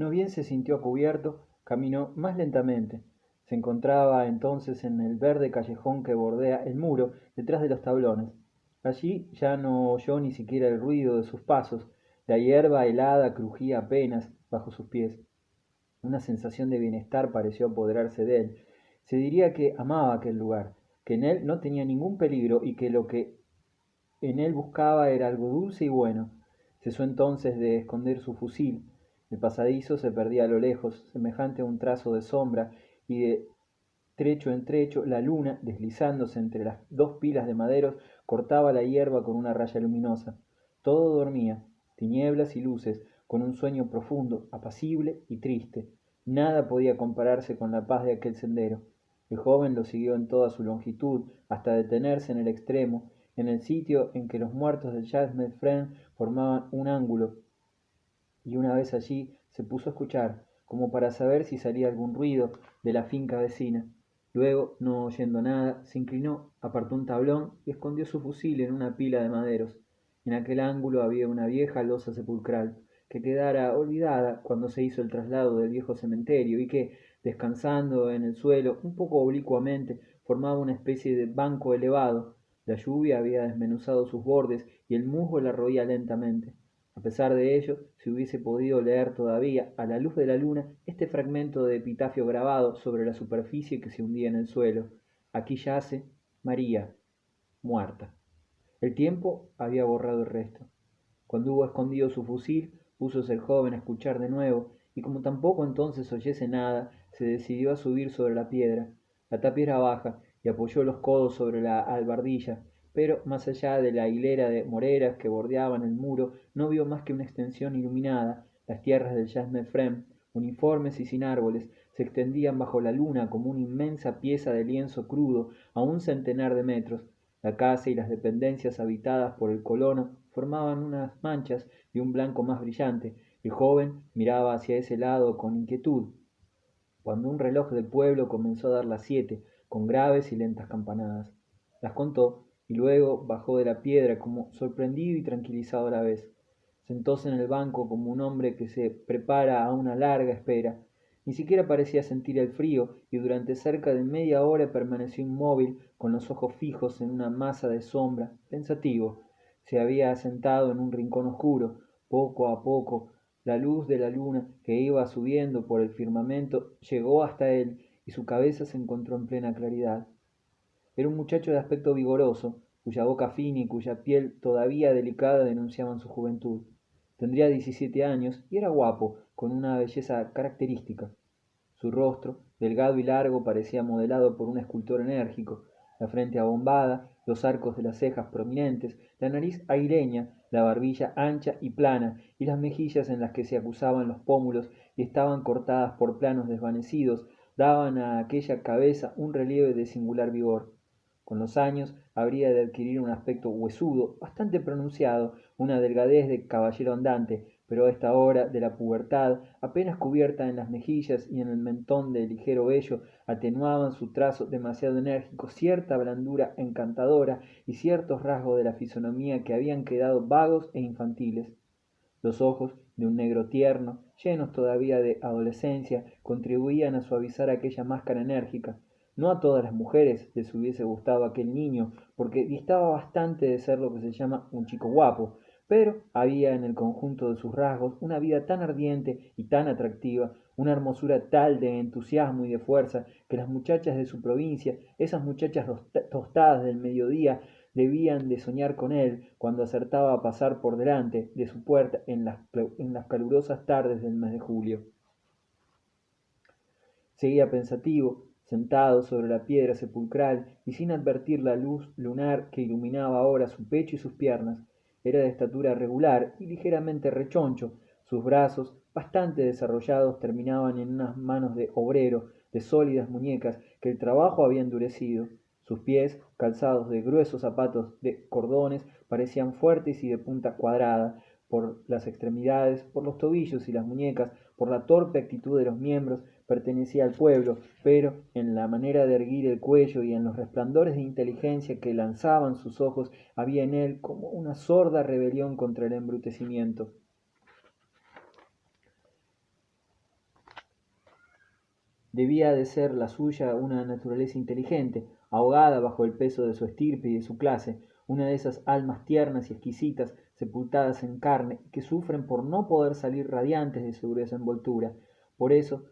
no bien se sintió a cubierto, caminó más lentamente. Se encontraba entonces en el verde callejón que bordea el muro detrás de los tablones. Allí ya no oyó ni siquiera el ruido de sus pasos. La hierba helada crujía apenas bajo sus pies. Una sensación de bienestar pareció apoderarse de él. Se diría que amaba aquel lugar, que en él no tenía ningún peligro y que lo que en él buscaba era algo dulce y bueno. Cesó entonces de esconder su fusil. El pasadizo se perdía a lo lejos, semejante a un trazo de sombra, y de trecho en trecho la luna, deslizándose entre las dos pilas de maderos, cortaba la hierba con una raya luminosa. Todo dormía, tinieblas y luces, con un sueño profundo, apacible y triste. Nada podía compararse con la paz de aquel sendero. El joven lo siguió en toda su longitud, hasta detenerse en el extremo, en el sitio en que los muertos del Jazmín Friend formaban un ángulo, y una vez allí se puso a escuchar, como para saber si salía algún ruido de la finca vecina. Luego, no oyendo nada, se inclinó, apartó un tablón y escondió su fusil en una pila de maderos. En aquel ángulo había una vieja losa sepulcral, que quedara olvidada cuando se hizo el traslado del viejo cementerio y que, descansando en el suelo un poco oblicuamente, formaba una especie de banco elevado. La lluvia había desmenuzado sus bordes y el musgo la roía lentamente. A pesar de ello, se hubiese podido leer todavía, a la luz de la luna, este fragmento de epitafio grabado sobre la superficie que se hundía en el suelo. Aquí yace María, muerta. El tiempo había borrado el resto. Cuando hubo escondido su fusil, púsose el joven a escuchar de nuevo, y como tampoco entonces oyese nada, se decidió a subir sobre la piedra. La tapia era baja, y apoyó los codos sobre la albardilla, pero más allá de la hilera de moreras que bordeaban el muro, no vio más que una extensión iluminada. Las tierras del Jasmine Frem, uniformes y sin árboles, se extendían bajo la luna como una inmensa pieza de lienzo crudo a un centenar de metros. La casa y las dependencias habitadas por el colono formaban unas manchas de un blanco más brillante. El joven miraba hacia ese lado con inquietud, cuando un reloj del pueblo comenzó a dar las 7, con graves y lentas campanadas. Las contó, y luego bajó de la piedra como sorprendido y tranquilizado a la vez. Sentóse en el banco como un hombre que se prepara a una larga espera. Ni siquiera parecía sentir el frío, y durante cerca de media hora permaneció inmóvil, con los ojos fijos en una masa de sombra, pensativo. Se había sentado en un rincón oscuro. Poco a poco la luz de la luna, que iba subiendo por el firmamento, llegó hasta él, y su cabeza se encontró en plena claridad. Era un muchacho de aspecto vigoroso, cuya boca fina y cuya piel todavía delicada denunciaban su juventud. Tendría 17 años y era guapo, con una belleza característica. Su rostro, delgado y largo, parecía modelado por un escultor enérgico. La frente abombada, los arcos de las cejas prominentes, la nariz aireña, la barbilla ancha y plana, y las mejillas en las que se acusaban los pómulos y estaban cortadas por planos desvanecidos, daban a aquella cabeza un relieve de singular vigor. Con los años habría de adquirir un aspecto huesudo, bastante pronunciado, una delgadez de caballero andante, pero a esta hora de la pubertad, apenas cubierta en las mejillas y en el mentón de ligero vello, atenuaban su trazo demasiado enérgico cierta blandura encantadora y ciertos rasgos de la fisonomía que habían quedado vagos e infantiles. Los ojos, de un negro tierno, llenos todavía de adolescencia, contribuían a suavizar aquella máscara enérgica. No a todas las mujeres les hubiese gustado aquel niño, porque distaba bastante de ser lo que se llama un chico guapo, pero había en el conjunto de sus rasgos una vida tan ardiente y tan atractiva, una hermosura tal de entusiasmo y de fuerza, que las muchachas de su provincia, esas muchachas tostadas del mediodía, debían de soñar con él cuando acertaba a pasar por delante de su puerta en las calurosas tardes del mes de julio. Seguía pensativo, sentado sobre la piedra sepulcral y sin advertir la luz lunar que iluminaba ahora su pecho y sus piernas. Era de estatura regular y ligeramente rechoncho. Sus brazos, bastante desarrollados, terminaban en unas manos de obrero, de sólidas muñecas que el trabajo había endurecido. Sus pies, calzados de gruesos zapatos de cordones, parecían fuertes y de punta cuadrada, por las extremidades, por los tobillos y las muñecas, por la torpe actitud de los miembros, pertenecía al pueblo, pero en la manera de erguir el cuello y en los resplandores de inteligencia que lanzaban sus ojos había en él como una sorda rebelión contra el embrutecimiento. Debía de ser la suya una naturaleza inteligente, ahogada bajo el peso de su estirpe y de su clase, una de esas almas tiernas y exquisitas, sepultadas en carne, que sufren por no poder salir radiantes de su gruesa envoltura. Por eso,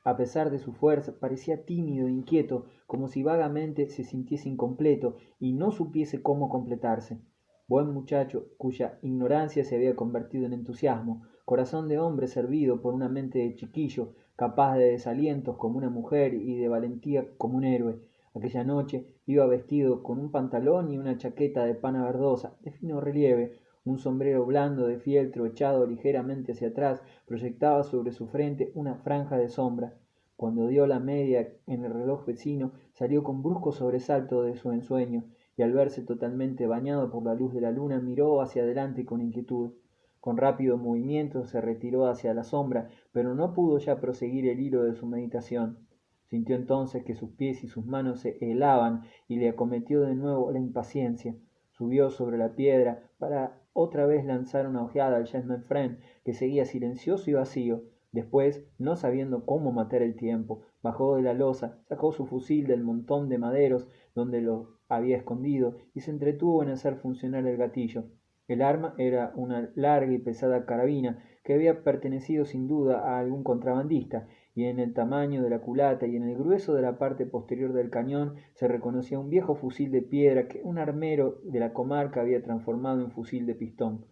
a pesar de su fuerza, parecía tímido e inquieto, como si vagamente se sintiese incompleto y no supiese cómo completarse. Buen muchacho, cuya ignorancia se había convertido en entusiasmo, corazón de hombre servido por una mente de chiquillo, capaz de desalientos como una mujer y de valentía como un héroe. Aquella noche iba vestido con un pantalón y una chaqueta de pana verdosa, de fino relieve, un sombrero blando de fieltro echado ligeramente hacia atrás proyectaba sobre su frente una franja de sombra. Cuando dio la media en el reloj vecino, salió con brusco sobresalto de su ensueño, y al verse totalmente bañado por la luz de la luna, miró hacia adelante con inquietud. Con rápido movimiento se retiró hacia la sombra, pero no pudo ya proseguir el hilo de su meditación. Sintió entonces que sus pies y sus manos se helaban y le acometió de nuevo la impaciencia. Subió sobre la piedra para otra vez lanzar una ojeada al gentleman friend, que seguía silencioso y vacío. Después, no sabiendo cómo matar el tiempo, bajó de la losa, sacó su fusil del montón de maderos donde lo había escondido y se entretuvo en hacer funcionar el gatillo. El arma era una larga y pesada carabina que había pertenecido sin duda a algún contrabandista, y en el tamaño de la culata y en el grueso de la parte posterior del cañón se reconocía un viejo fusil de piedra que un armero de la comarca había transformado en fusil de pistón.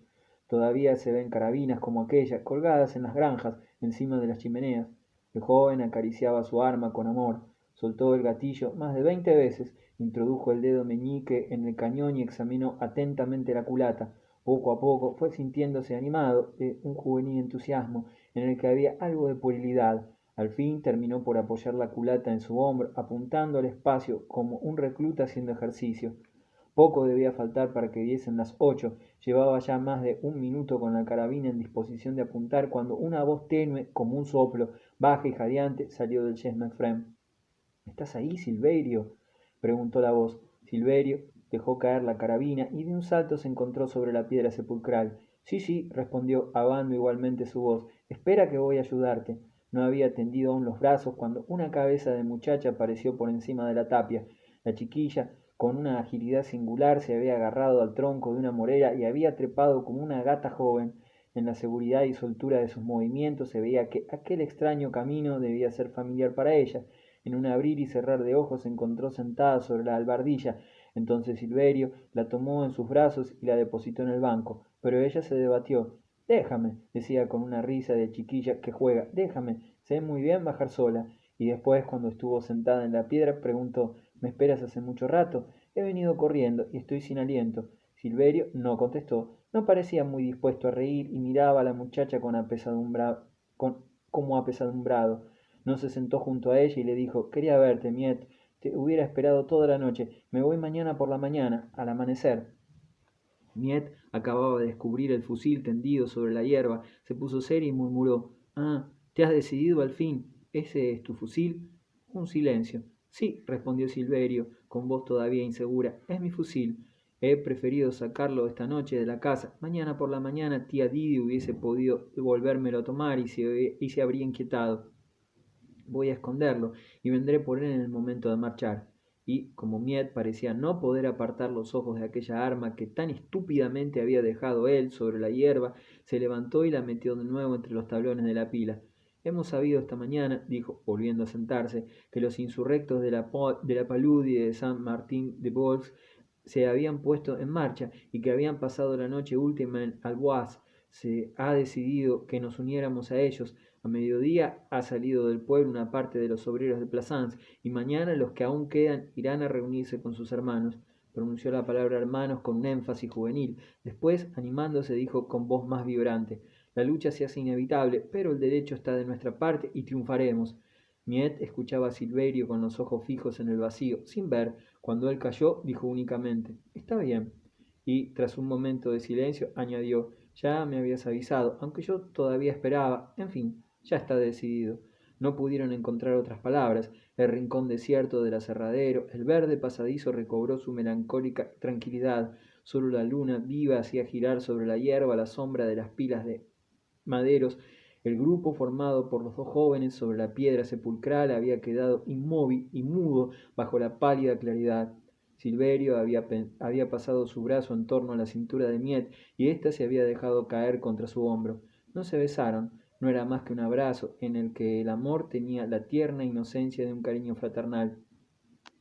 Todavía se ven carabinas como aquella colgadas en las granjas, encima de las chimeneas. El joven acariciaba su arma con amor, soltó el gatillo más de 20 veces, introdujo el dedo meñique en el cañón y examinó atentamente la culata. Poco a poco fue sintiéndose animado de un juvenil entusiasmo en el que había algo de puerilidad. Al fin terminó por apoyar la culata en su hombro, apuntando al espacio como un recluta haciendo ejercicio. Poco debía faltar para que diesen las 8. Llevaba ya más de un minuto con la carabina en disposición de apuntar cuando una voz tenue, como un soplo, baja y jadeante, salió del Chessman Frame. ¿Estás ahí, Silverio? Preguntó la voz. Silverio dejó caer la carabina y de un salto se encontró sobre la piedra sepulcral. Sí, sí, respondió, ahogando igualmente su voz. Espera que voy a ayudarte. No había tendido aún los brazos cuando una cabeza de muchacha apareció por encima de la tapia. La chiquilla, con una agilidad singular, se había agarrado al tronco de una morera y había trepado como una gata joven. En la seguridad y soltura de sus movimientos se veía que aquel extraño camino debía ser familiar para ella. En un abrir y cerrar de ojos se encontró sentada sobre la albardilla. Entonces Silverio la tomó en sus brazos y la depositó en el banco, pero ella se debatió. Déjame, decía con una risa de chiquilla que juega, déjame, sé muy bien bajar sola. Y después, cuando estuvo sentada en la piedra, preguntó, ¿me esperas hace mucho rato? He venido corriendo y estoy sin aliento. Silverio no contestó, no parecía muy dispuesto a reír y miraba a la muchacha como apesadumbrado. No se sentó junto a ella y le dijo, quería verte, Miet, te hubiera esperado toda la noche, me voy mañana por la mañana, al amanecer. Miet acababa de descubrir el fusil tendido sobre la hierba, se puso seria y murmuró, ah, te has decidido al fin, ¿ese es tu fusil? Un silencio. Sí, respondió Silverio, con voz todavía insegura, es mi fusil. He preferido sacarlo esta noche de la casa. Mañana por la mañana tía Didi hubiese podido volvérmelo a tomar y se habría inquietado. Voy a esconderlo y vendré por él en el momento de marchar. Y, como Miet parecía no poder apartar los ojos de aquella arma que tan estúpidamente había dejado él sobre la hierba, se levantó y la metió de nuevo entre los tablones de la pila. Hemos sabido esta mañana, dijo, volviendo a sentarse, que los insurrectos de la Paludie de San Martín de Bols se habían puesto en marcha y que habían pasado la noche última en Alboise. Se ha decidido que nos uniéramos a ellos. A mediodía ha salido del pueblo una parte de los obreros de Plassans y mañana los que aún quedan irán a reunirse con sus hermanos. Pronunció la palabra hermanos con un énfasis juvenil. Después, animándose, dijo con voz más vibrante, la lucha se hace inevitable, pero el derecho está de nuestra parte y triunfaremos. Miet escuchaba a Silverio con los ojos fijos en el vacío, sin ver. Cuando él calló, dijo únicamente, está bien. Y, tras un momento de silencio, añadió, ya me habías avisado, aunque yo todavía esperaba, en fin, ya está decidido. No pudieron encontrar otras palabras. El rincón desierto del aserradero, el verde pasadizo recobró su melancólica tranquilidad. Solo la luna viva hacía girar sobre la hierba la sombra de las pilas de maderos El grupo formado por los dos jóvenes sobre la piedra sepulcral había quedado inmóvil y mudo bajo la pálida claridad. Silverio había pasado su brazo en torno a la cintura de Miet y ésta se había dejado caer contra su hombro. No se besaron, no era más que un abrazo en el que el amor tenía la tierna inocencia de un cariño fraternal.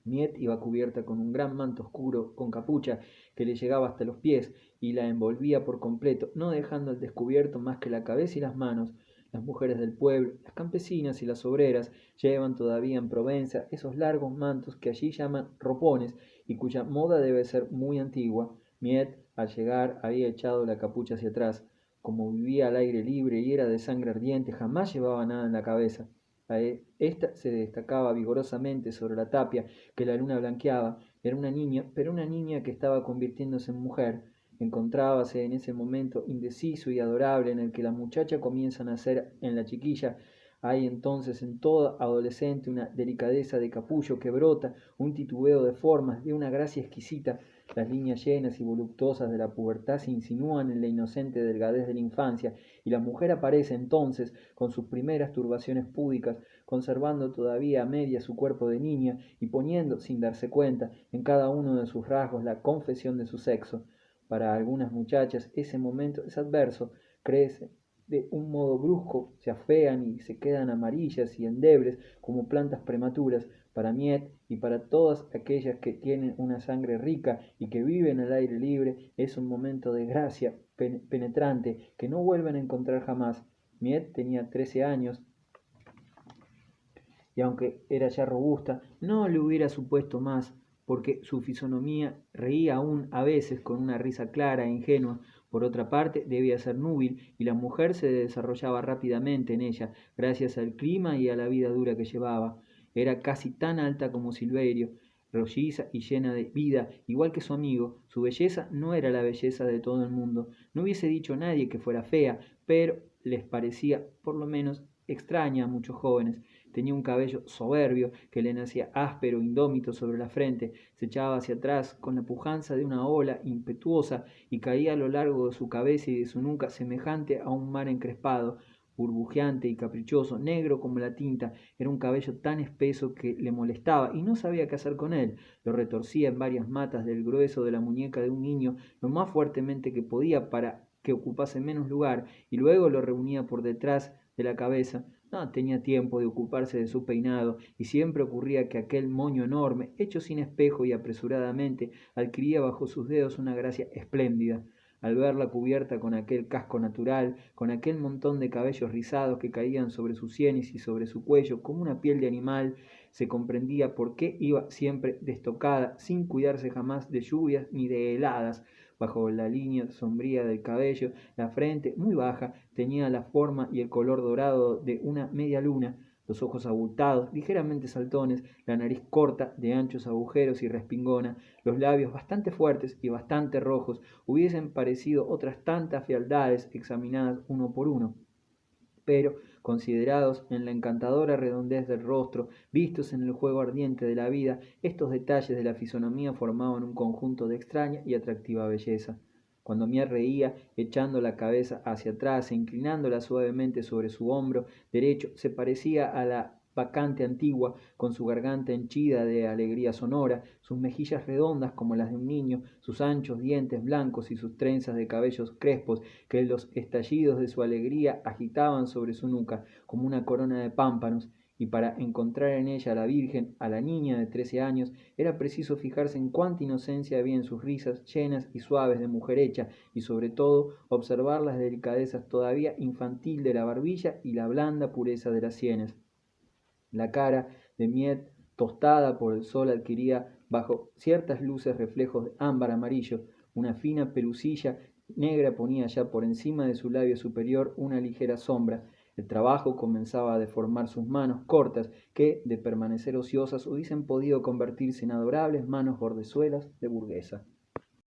Miet iba cubierta con un gran manto oscuro con capucha que le llegaba hasta los pies y la envolvía por completo, no dejando al descubierto más que la cabeza y las manos. Las mujeres del pueblo, las campesinas y las obreras llevan todavía en Provenza esos largos mantos que allí llaman ropones y cuya moda debe ser muy antigua. Miet, al llegar, había echado la capucha hacia atrás. Como vivía al aire libre y era de sangre ardiente, jamás llevaba nada en la cabeza. Esta se destacaba vigorosamente sobre la tapia que la luna blanqueaba. Era una niña, pero una niña que estaba convirtiéndose en mujer. Encontrábase en ese momento indeciso y adorable en el que la muchacha comienza a nacer en la chiquilla. Hay entonces en toda adolescente una delicadeza de capullo que brota, un titubeo de formas, de una gracia exquisita. Las líneas llenas y voluptuosas de la pubertad se insinúan en la inocente delgadez de la infancia, y la mujer aparece entonces con sus primeras turbaciones púdicas, conservando todavía a media su cuerpo de niña y poniendo, sin darse cuenta, en cada uno de sus rasgos la confesión de su sexo. Para algunas muchachas ese momento es adverso, crecen de un modo brusco, se afean y se quedan amarillas y endebles como plantas prematuras. Para Miet y para todas aquellas que tienen una sangre rica y que viven al aire libre, es un momento de gracia penetrante que no vuelven a encontrar jamás. Miet tenía 13 años y aunque era ya robusta, no le hubiera supuesto más, porque su fisonomía reía aún a veces con una risa clara e ingenua. Por otra parte, debía ser núbil, y la mujer se desarrollaba rápidamente en ella, gracias al clima y a la vida dura que llevaba. Era casi tan alta como Silverio, rolliza y llena de vida, igual que su amigo. Su belleza no era la belleza de todo el mundo. No hubiese dicho nadie que fuera fea, pero les parecía, por lo menos, extraña a muchos jóvenes. Tenía un cabello soberbio que le nacía áspero, indómito sobre la frente, se echaba hacia atrás con la pujanza de una ola impetuosa y caía a lo largo de su cabeza y de su nuca semejante a un mar encrespado, burbujeante y caprichoso, negro como la tinta. Era un cabello tan espeso que le molestaba y no sabía qué hacer con él. Lo retorcía en varias matas del grueso de la muñeca de un niño lo más fuertemente que podía para que ocupase menos lugar y luego lo reunía por detrás de la cabeza. No tenía tiempo de ocuparse de su peinado, y siempre ocurría que aquel moño enorme, hecho sin espejo y apresuradamente, adquiría bajo sus dedos una gracia espléndida. Al verla cubierta con aquel casco natural, con aquel montón de cabellos rizados que caían sobre sus sienes y sobre su cuello como una piel de animal, se comprendía por qué iba siempre destocada, sin cuidarse jamás de lluvias ni de heladas. Bajo la línea sombría del cabello, la frente, muy baja, tenía la forma y el color dorado de una media luna, los ojos abultados, ligeramente saltones, la nariz corta, de anchos agujeros y respingona, los labios bastante fuertes y bastante rojos, hubiesen parecido otras tantas fealdades examinadas uno por uno, pero considerados en la encantadora redondez del rostro, vistos en el juego ardiente de la vida, estos detalles de la fisonomía formaban un conjunto de extraña y atractiva belleza. Cuando Mier reía, echando la cabeza hacia atrás e inclinándola suavemente sobre su hombro derecho, se parecía a la bacante antigua, con su garganta henchida de alegría sonora, sus mejillas redondas como las de un niño, sus anchos dientes blancos y sus trenzas de cabellos crespos que los estallidos de su alegría agitaban sobre su nuca como una corona de pámpanos, y para encontrar en ella a la Virgen, a la niña de 13 años, era preciso fijarse en cuánta inocencia había en sus risas llenas y suaves de mujer hecha, y sobre todo observar las delicadezas todavía infantil de la barbilla y la blanda pureza de las sienes. La cara de Miet, tostada por el sol, adquiría bajo ciertas luces reflejos de ámbar amarillo. Una fina pelusilla negra ponía ya por encima de su labio superior una ligera sombra. El trabajo comenzaba a deformar sus manos cortas, que, de permanecer ociosas, hubiesen podido convertirse en adorables manos gordezuelas de burguesa.